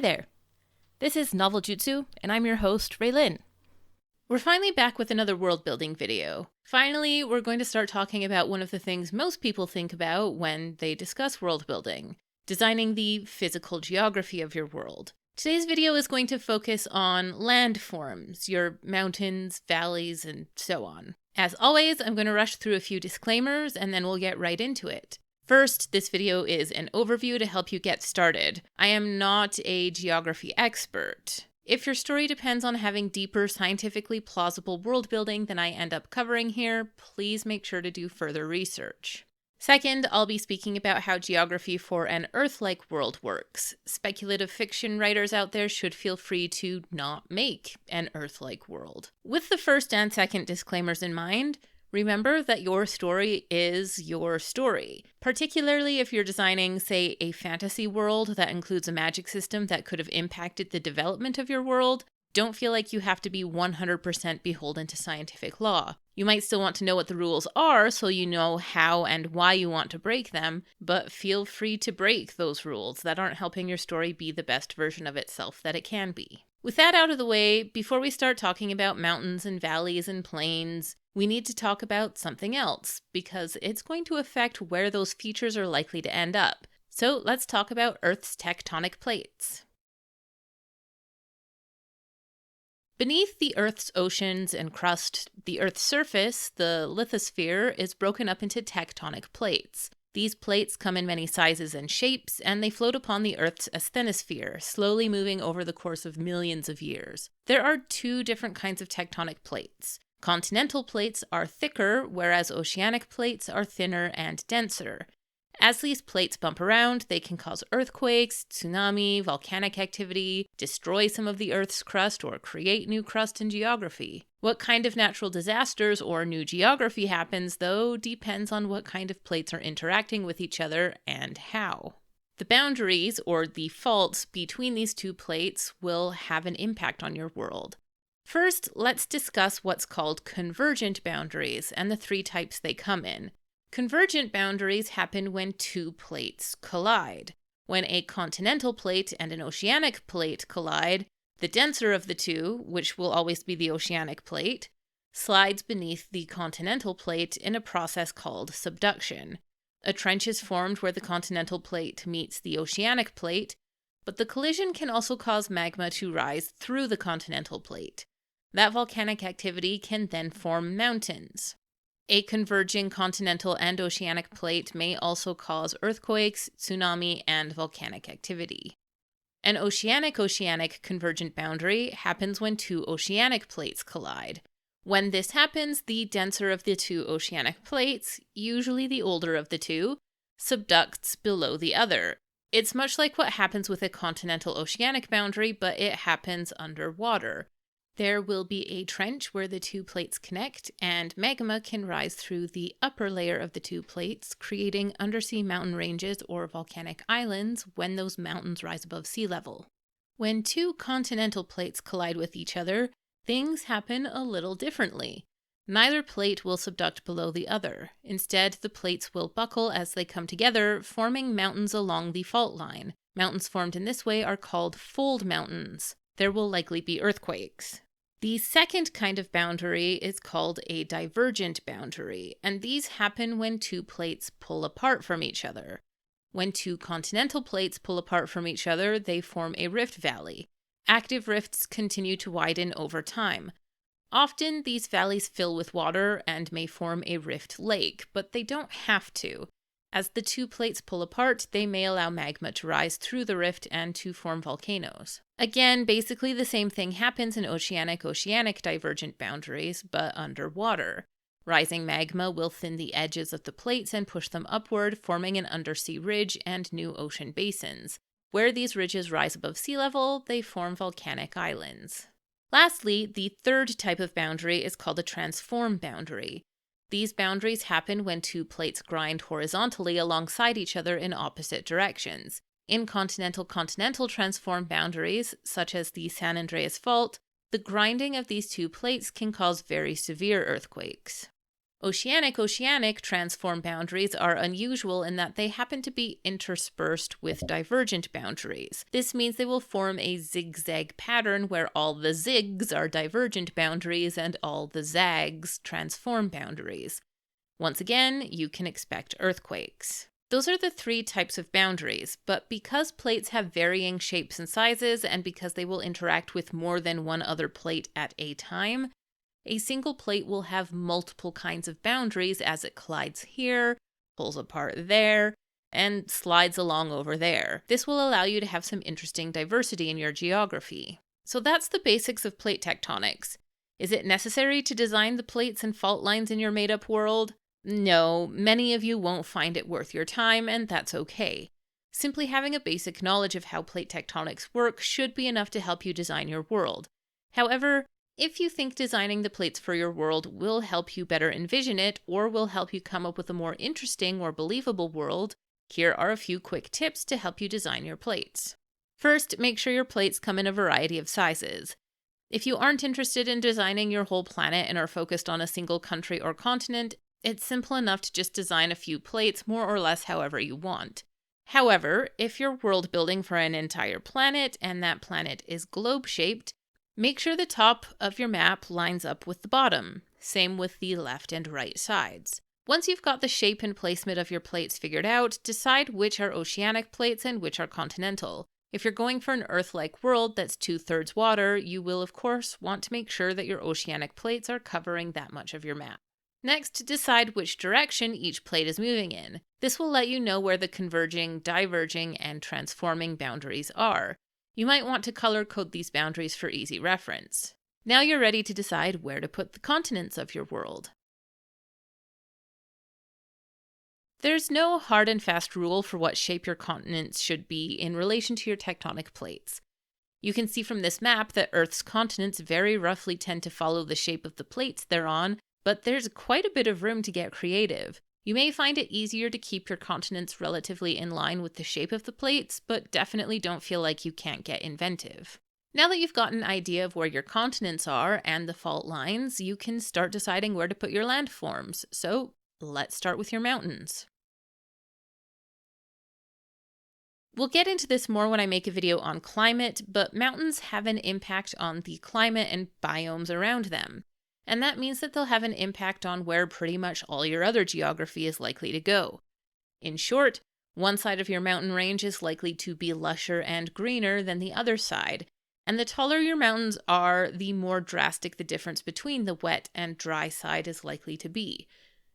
there! This is Noveljutsu, and I'm your host, Raelyn. We're finally back with another world building video. Finally, we're going to start talking about one of the things most people think about when they discuss world building, designing the physical geography of your world. Today's video is going to focus on landforms, your mountains, valleys, and so on. As always, I'm going to rush through a few disclaimers and then we'll get right into it. First, this video is an overview to help you get started. I am not a geography expert. If your story depends on having deeper, scientifically plausible world building than I end up covering here, please make sure to do further research. Second, I'll be speaking about how geography for an Earth-like world works. Speculative fiction writers out there should feel free to not make an Earth-like world. With the first and second disclaimers in mind, remember that your story is your story, particularly if you're designing, say, a fantasy world that includes a magic system that could have impacted the development of your world. Don't feel like you have to be 100% beholden to scientific law. You might still want to know what the rules are so you know how and why you want to break them, but feel free to break those rules that aren't helping your story be the best version of itself that it can be. With that out of the way, before we start talking about mountains and valleys and plains, we need to talk about something else, because it's going to affect where those features are likely to end up. So let's talk about Earth's tectonic plates. Beneath the Earth's oceans and crust, the Earth's surface, the lithosphere, is broken up into tectonic plates. These plates come in many sizes and shapes, and they float upon the Earth's asthenosphere, slowly moving over the course of millions of years. There are two different kinds of tectonic plates. Continental plates are thicker, whereas oceanic plates are thinner and denser. As these plates bump around, they can cause earthquakes, tsunami, volcanic activity, destroy some of the Earth's crust, or create new crust and geography. What kind of natural disasters or new geography happens, though, depends on what kind of plates are interacting with each other and how. The boundaries, or the faults, between these two plates will have an impact on your world. First, let's discuss what's called convergent boundaries and the three types they come in. Convergent boundaries happen when two plates collide. When a continental plate and an oceanic plate collide, the denser of the two, which will always be the oceanic plate, slides beneath the continental plate in a process called subduction. A trench is formed where the continental plate meets the oceanic plate, but the collision can also cause magma to rise through the continental plate. That volcanic activity can then form mountains. A converging continental and oceanic plate may also cause earthquakes, tsunami, and volcanic activity. An oceanic convergent boundary happens when two oceanic plates collide. When this happens, the denser of the two oceanic plates, usually the older of the two, subducts below the other. It's much like what happens with a continental oceanic boundary, but it happens underwater. There will be a trench where the two plates connect, and magma can rise through the upper layer of the two plates, creating undersea mountain ranges or volcanic islands when those mountains rise above sea level. When two continental plates collide with each other, things happen a little differently. Neither plate will subduct below the other. Instead, the plates will buckle as they come together, forming mountains along the fault line. Mountains formed in this way are called fold mountains. There will likely be earthquakes. The second kind of boundary is called a divergent boundary, and these happen when two plates pull apart from each other. When two continental plates pull apart from each other, they form a rift valley. Active rifts continue to widen over time. Often, these valleys fill with water and may form a rift lake, but they don't have to. As the two plates pull apart, they may allow magma to rise through the rift and to form volcanoes. Again, basically the same thing happens in oceanic divergent boundaries, but underwater. Rising magma will thin the edges of the plates and push them upward, forming an undersea ridge and new ocean basins. Where these ridges rise above sea level, they form volcanic islands. Lastly, the third type of boundary is called a transform boundary. These boundaries happen when two plates grind horizontally alongside each other in opposite directions. In continental transform boundaries, such as the San Andreas Fault, the grinding of these two plates can cause very severe earthquakes. Oceanic transform boundaries are unusual in that they happen to be interspersed with divergent boundaries. This means they will form a zigzag pattern where all the zigs are divergent boundaries and all the zags transform boundaries. Once again, you can expect earthquakes. Those are the three types of boundaries, but because plates have varying shapes and sizes, and because they will interact with more than one other plate at a time, a single plate will have multiple kinds of boundaries as it collides here, pulls apart there, and slides along over there. This will allow you to have some interesting diversity in your geography. So that's the basics of plate tectonics. Is it necessary to design the plates and fault lines in your made-up world? No, many of you won't find it worth your time, and that's okay. Simply having a basic knowledge of how plate tectonics work should be enough to help you design your world. However, if you think designing the plates for your world will help you better envision it, or will help you come up with a more interesting or believable world, here are a few quick tips to help you design your plates. First, make sure your plates come in a variety of sizes. If you aren't interested in designing your whole planet and are focused on a single country or continent, it's simple enough to just design a few plates more or less however you want. However, if you're world building for an entire planet and that planet is globe-shaped, make sure the top of your map lines up with the bottom. Same with the left and right sides. Once you've got the shape and placement of your plates figured out, decide which are oceanic plates and which are continental. If you're going for an Earth-like world that's 2/3 water, you will of course want to make sure that your oceanic plates are covering that much of your map. Next, decide which direction each plate is moving in. This will let you know where the converging, diverging, and transforming boundaries are. You might want to color code these boundaries for easy reference. Now you're ready to decide where to put the continents of your world. There's no hard and fast rule for what shape your continents should be in relation to your tectonic plates. You can see from this map that Earth's continents very roughly tend to follow the shape of the plates they're on, but there's quite a bit of room to get creative. You may find it easier to keep your continents relatively in line with the shape of the plates, but definitely don't feel like you can't get inventive. Now that you've got an idea of where your continents are and the fault lines, you can start deciding where to put your landforms. So let's start with your mountains. We'll get into this more when I make a video on climate, but mountains have an impact on the climate and biomes around them. And that means that they'll have an impact on where pretty much all your other geography is likely to go. In short, one side of your mountain range is likely to be lusher and greener than the other side, and the taller your mountains are, the more drastic the difference between the wet and dry side is likely to be.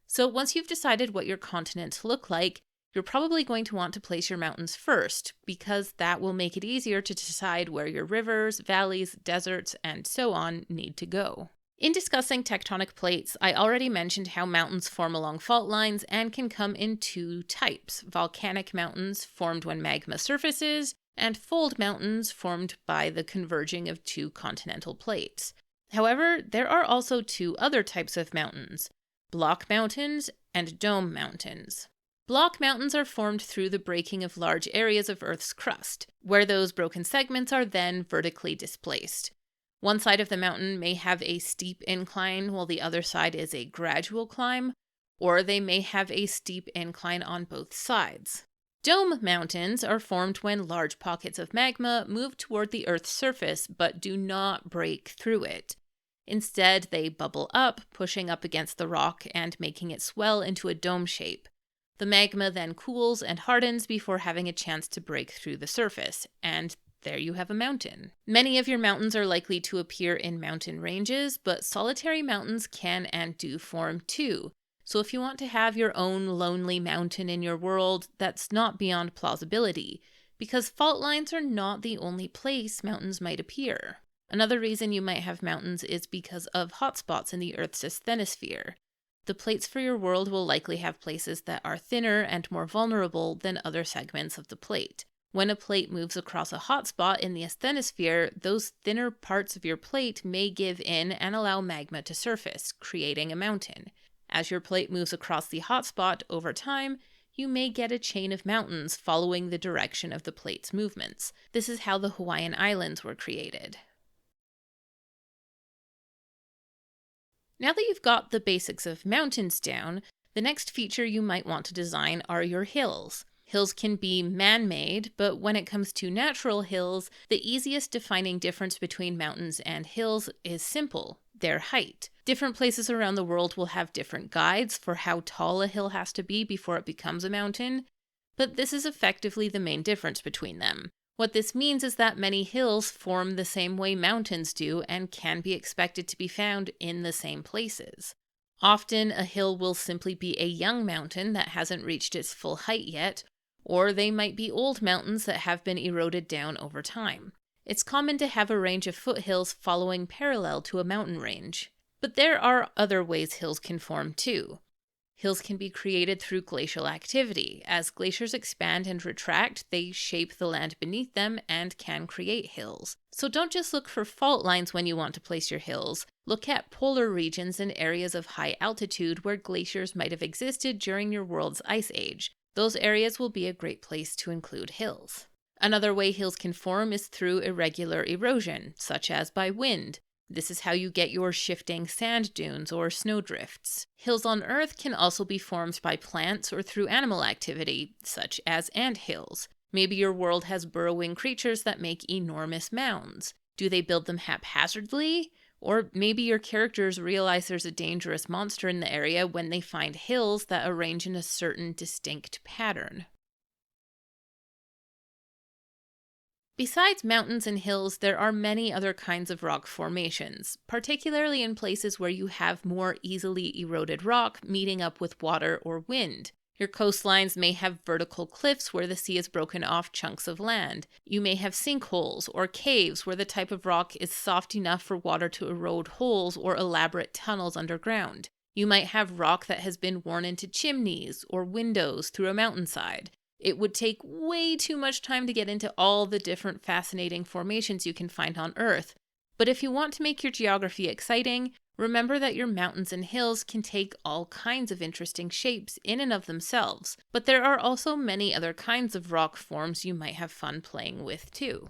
So once you've decided what your continents look like, you're probably going to want to place your mountains first, because that will make it easier to decide where your rivers, valleys, deserts, and so on need to go. In discussing tectonic plates, I already mentioned how mountains form along fault lines and can come in two types: volcanic mountains formed when magma surfaces, and fold mountains formed by the converging of two continental plates. However, there are also two other types of mountains: block mountains and dome mountains. Block mountains are formed through the breaking of large areas of Earth's crust, where those broken segments are then vertically displaced. One side of the mountain may have a steep incline while the other side is a gradual climb, or they may have a steep incline on both sides. Dome mountains are formed when large pockets of magma move toward the Earth's surface but do not break through it. Instead, they bubble up, pushing up against the rock and making it swell into a dome shape. The magma then cools and hardens before having a chance to break through the surface, and there you have a mountain. Many of your mountains are likely to appear in mountain ranges, but solitary mountains can and do form too. So if you want to have your own lonely mountain in your world, that's not beyond plausibility, because fault lines are not the only place mountains might appear. Another reason you might have mountains is because of hotspots in the Earth's asthenosphere. The plates for your world will likely have places that are thinner and more vulnerable than other segments of the plate. When a plate moves across a hotspot in the asthenosphere, those thinner parts of your plate may give in and allow magma to surface, creating a mountain. As your plate moves across the hotspot over time, you may get a chain of mountains following the direction of the plate's movements. This is how the Hawaiian Islands were created. Now that you've got the basics of mountains down, the next feature you might want to design are your hills. Hills can be man-made, but when it comes to natural hills, the easiest defining difference between mountains and hills is simple: their height. Different places around the world will have different guides for how tall a hill has to be before it becomes a mountain, but this is effectively the main difference between them. What this means is that many hills form the same way mountains do and can be expected to be found in the same places. Often, a hill will simply be a young mountain that hasn't reached its full height yet, or they might be old mountains that have been eroded down over time. It's common to have a range of foothills following parallel to a mountain range. But there are other ways hills can form too. Hills can be created through glacial activity. As glaciers expand and retract, they shape the land beneath them and can create hills. So don't just look for fault lines when you want to place your hills. Look at polar regions and areas of high altitude where glaciers might have existed during your world's ice age. Those areas will be a great place to include hills. Another way hills can form is through irregular erosion, such as by wind. This is how you get your shifting sand dunes or snowdrifts. Hills on Earth can also be formed by plants or through animal activity, such as ant hills. Maybe your world has burrowing creatures that make enormous mounds. Do they build them haphazardly? Or maybe your characters realize there's a dangerous monster in the area when they find hills that arrange in a certain distinct pattern. Besides mountains and hills, there are many other kinds of rock formations, particularly in places where you have more easily eroded rock meeting up with water or wind. Your coastlines may have vertical cliffs where the sea has broken off chunks of land. You may have sinkholes or caves where the type of rock is soft enough for water to erode holes or elaborate tunnels underground. You might have rock that has been worn into chimneys or windows through a mountainside. It would take way too much time to get into all the different fascinating formations you can find on Earth. But if you want to make your geography exciting, remember that your mountains and hills can take all kinds of interesting shapes in and of themselves. But there are also many other kinds of rock forms you might have fun playing with too.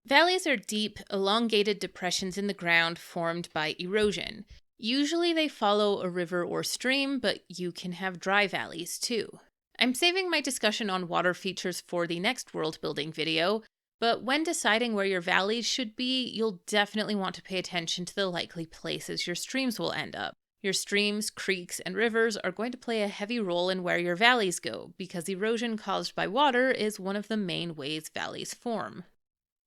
Valleys are deep, elongated depressions in the ground formed by erosion. Usually they follow a river or stream, but you can have dry valleys too. I'm saving my discussion on water features for the next world building video, but when deciding where your valleys should be, you'll definitely want to pay attention to the likely places your streams will end up. Your streams, creeks, and rivers are going to play a heavy role in where your valleys go, because erosion caused by water is one of the main ways valleys form.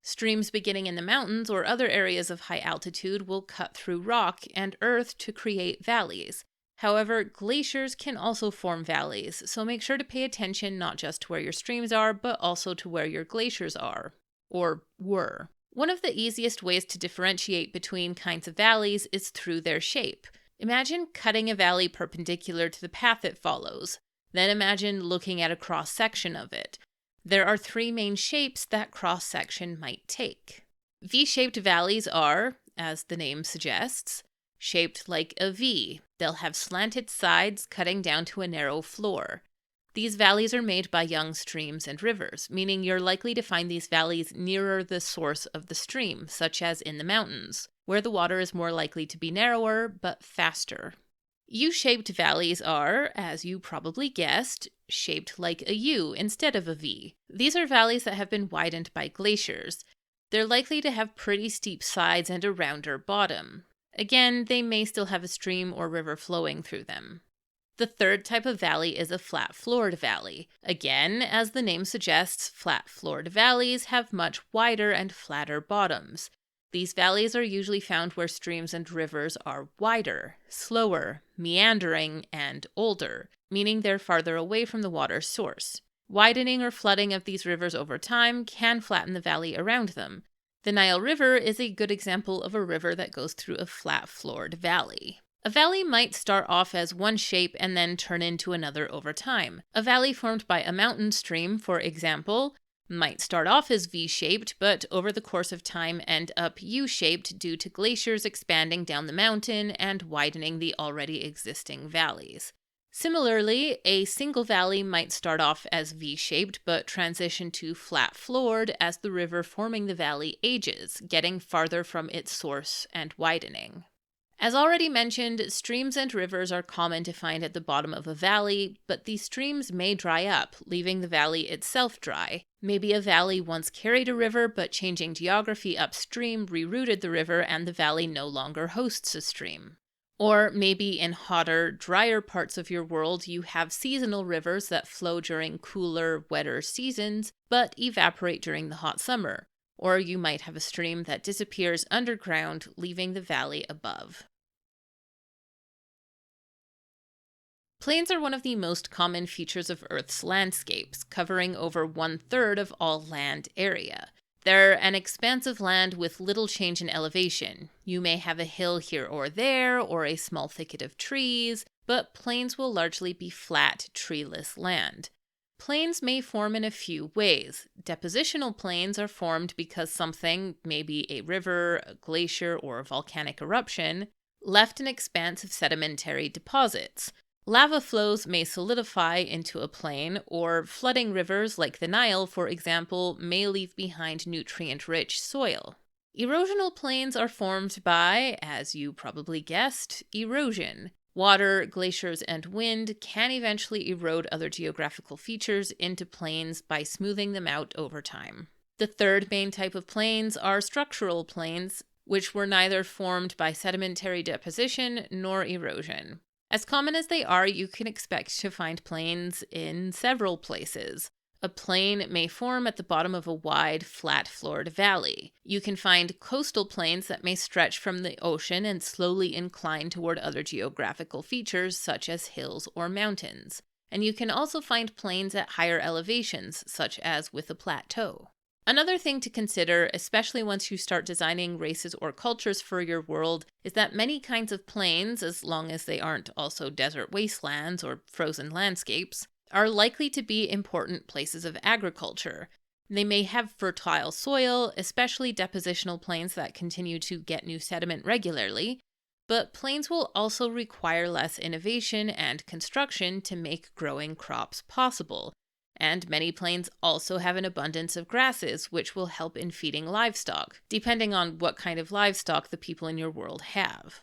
Streams beginning in the mountains or other areas of high altitude will cut through rock and earth to create valleys. However, glaciers can also form valleys, so make sure to pay attention not just to where your streams are, but also to where your glaciers are, or were. One of the easiest ways to differentiate between kinds of valleys is through their shape. Imagine cutting a valley perpendicular to the path it follows. Then imagine looking at a cross-section of it. There are three main shapes that cross-section might take. V-shaped valleys are, as the name suggests, shaped like a V. They'll have slanted sides cutting down to a narrow floor. These valleys are made by young streams and rivers, meaning you're likely to find these valleys nearer the source of the stream, such as in the mountains, where the water is more likely to be narrower but faster. U-shaped valleys are, as you probably guessed, shaped like a U instead of a V. These are valleys that have been widened by glaciers. They're likely to have pretty steep sides and a rounder bottom. Again, they may still have a stream or river flowing through them. The third type of valley is a flat-floored valley. Again, as the name suggests, flat-floored valleys have much wider and flatter bottoms. These valleys are usually found where streams and rivers are wider, slower, meandering, and older, meaning they're farther away from the water's source. Widening or flooding of these rivers over time can flatten the valley around them. The Nile River is a good example of a river that goes through a flat-floored valley. A valley might start off as one shape and then turn into another over time. A valley formed by a mountain stream, for example, might start off as V-shaped, but over the course of time end up U-shaped due to glaciers expanding down the mountain and widening the already existing valleys. Similarly, a single valley might start off as V-shaped but transition to flat-floored as the river forming the valley ages, getting farther from its source and widening. As already mentioned, streams and rivers are common to find at the bottom of a valley, but these streams may dry up, leaving the valley itself dry. Maybe a valley once carried a river, but changing geography upstream rerouted the river and the valley no longer hosts a stream. Or maybe in hotter, drier parts of your world, you have seasonal rivers that flow during cooler, wetter seasons, but evaporate during the hot summer. Or you might have a stream that disappears underground, leaving the valley above. Plains are one of the most common features of Earth's landscapes, covering over 1/3 of all land area. They're an expanse of land with little change in elevation. You may have a hill here or there, or a small thicket of trees, but plains will largely be flat, treeless land. Plains may form in a few ways. Depositional plains are formed because something, maybe a river, a glacier, or a volcanic eruption, left an expanse of sedimentary deposits. Lava flows may solidify into a plain, or flooding rivers like the Nile, for example, may leave behind nutrient-rich soil. Erosional plains are formed by, as you probably guessed, erosion. Water, glaciers, and wind can eventually erode other geographical features into plains by smoothing them out over time. The third main type of plains are structural plains, which were neither formed by sedimentary deposition nor erosion. As common as they are, you can expect to find plains in several places. A plain may form at the bottom of a wide, flat-floored valley. You can find coastal plains that may stretch from the ocean and slowly incline toward other geographical features, such as hills or mountains. And you can also find plains at higher elevations, such as with a plateau. Another thing to consider, especially once you start designing races or cultures for your world, is that many kinds of plains, as long as they aren't also desert wastelands or frozen landscapes, are likely to be important places of agriculture. They may have fertile soil, especially depositional plains that continue to get new sediment regularly, but plains will also require less innovation and construction to make growing crops possible. And many plains also have an abundance of grasses, which will help in feeding livestock, depending on what kind of livestock the people in your world have.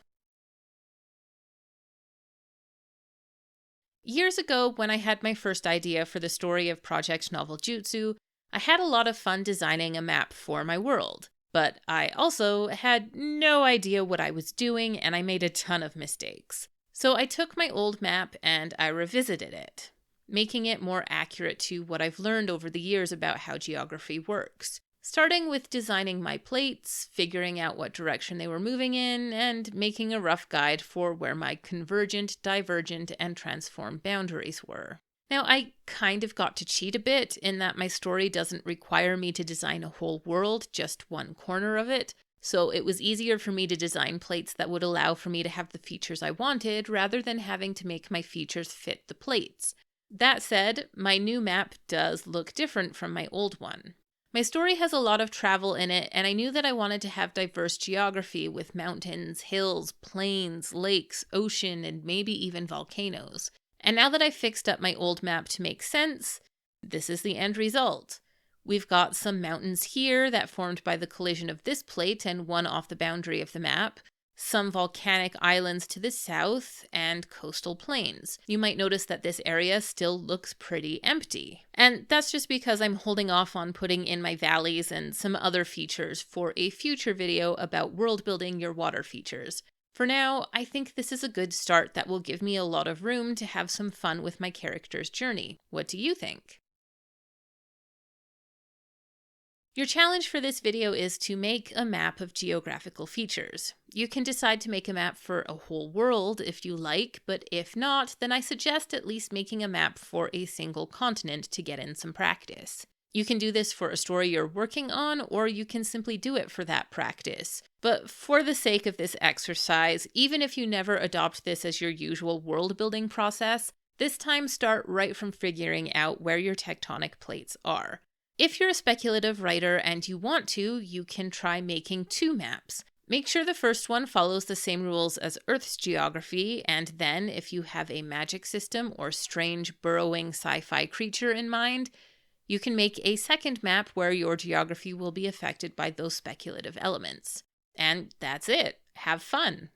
Years ago, when I had my first idea for the story of Project Noveljutsu, I had a lot of fun designing a map for my world. But I also had no idea what I was doing, and I made a ton of mistakes. So I took my old map and I revisited it, making it more accurate to what I've learned over the years about how geography works. Starting with designing my plates, figuring out what direction they were moving in, and making a rough guide for where my convergent, divergent, and transform boundaries were. Now, I kind of got to cheat a bit in that my story doesn't require me to design a whole world, just one corner of it, so it was easier for me to design plates that would allow for me to have the features I wanted, rather than having to make my features fit the plates. That said, my new map does look different from my old one. My story has a lot of travel in it, and I knew that I wanted to have diverse geography with mountains, hills, plains, lakes, ocean, and maybe even volcanoes. And now that I've fixed up my old map to make sense, this is the end result. We've got some mountains here that formed by the collision of this plate and one off the boundary of the map, some volcanic islands to the south, and coastal plains. You might notice that this area still looks pretty empty. And that's just because I'm holding off on putting in my valleys and some other features for a future video about world building your water features. For now, I think this is a good start that will give me a lot of room to have some fun with my character's journey. What do you think? Your challenge for this video is to make a map of geographical features. You can decide to make a map for a whole world if you like, but if not, then I suggest at least making a map for a single continent to get in some practice. You can do this for a story you're working on, or you can simply do it for that practice. But for the sake of this exercise, even if you never adopt this as your usual world building process, this time start right from figuring out where your tectonic plates are. If you're a speculative writer and you want to, you can try making 2 maps. Make sure the first one follows the same rules as Earth's geography, and then, if you have a magic system or strange burrowing sci-fi creature in mind, you can make a second map where your geography will be affected by those speculative elements. And that's it. Have fun!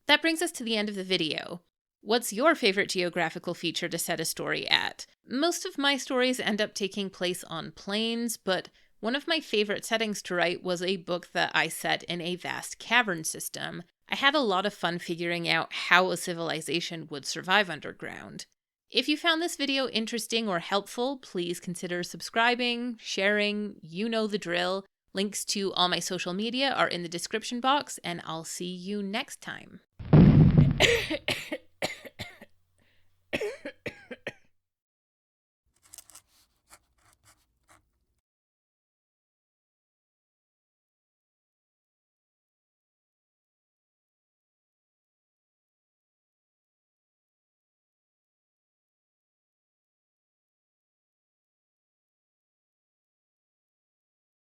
That brings us to the end of the video. What's your favorite geographical feature to set a story at? Most of my stories end up taking place on plains, but one of my favorite settings to write was a book that I set in a vast cavern system. I had a lot of fun figuring out how a civilization would survive underground. If you found this video interesting or helpful, please consider subscribing, sharing, you know the drill. Links to all my social media are in the description box, and I'll see you next time.